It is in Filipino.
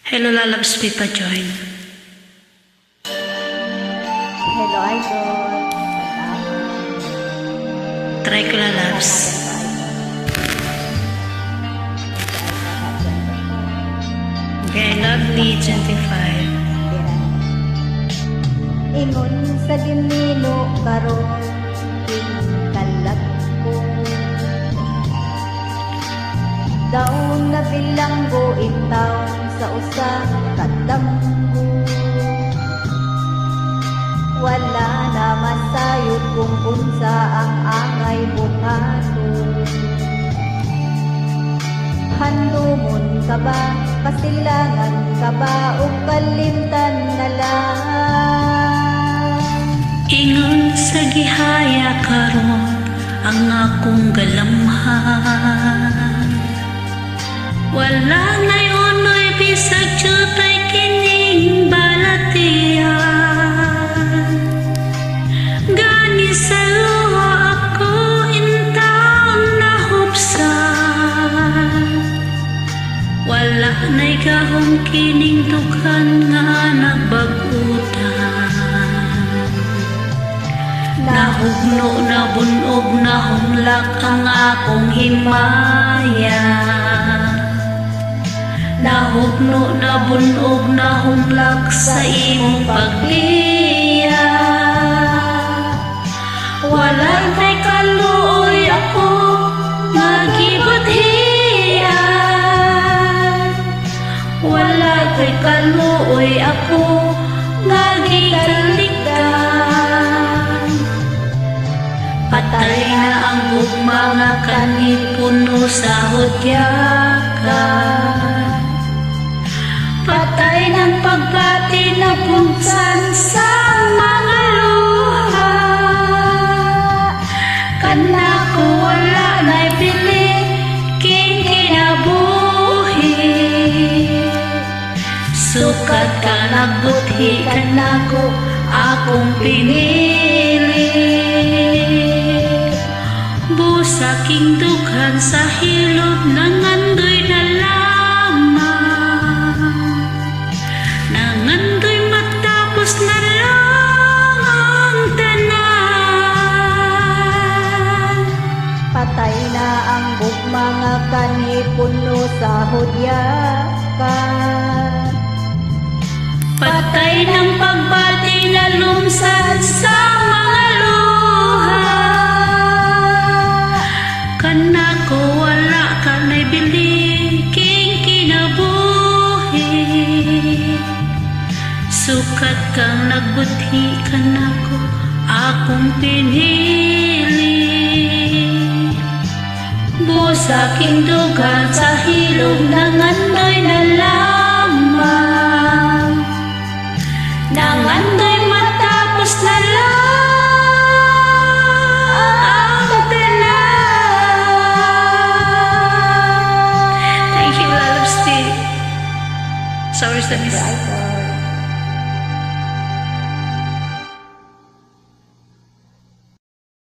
Hello, lalabs Pipa Join. Hello, idol. Try ko lalabs. Okay, lovely, 25. Ingon sa ginino karon kalag ko. Daon na bilanggo itaw sa usa kadamgo. Wala na masayod kung unsa ang angay bukato. Handumon ka ba, kasilangan ka ba, o kalimtan na lang? Ingon sa gihaya karon ang akong galamhan. Wala na'y unoy bisag jutay kining balatian. Gani sa luha ako intaong nahupsan. Wala na'y gahong kining dughan nga nagbagutan. Nahugno na bunog na humlak ang akong himaya. Nahugno na bunog na humlak sa imong pagbiya. Walay tay kaluoy ako nga gibuthian. Walay tay kaluoy ako nga gikalikdan. Patay na ang gugma nga kanhi puno sa hudyakan. Patay ng pagbati na bungsan sa mga luha. Kanako wala na'y pili king kinabuhi. Sukat ka nagbuthi kanako akong pinili. Busa king dughan sa hilod ng andoy na nangandoy matapos na lang ang tanan. Patay na ang bugma nga kanhi puno sa hudyakan. Patay ng pagbati na lumsad sa mga luha. Kanako wala ka na'y bili king kinabuhi. Sukat kang nagbuthi kanako akong pinili. Busa king dughan sa hilog ng andoy na lamang. Nang andoy matapos na lang ang tanan. Thank you, Lalabs. Sorry sa miss.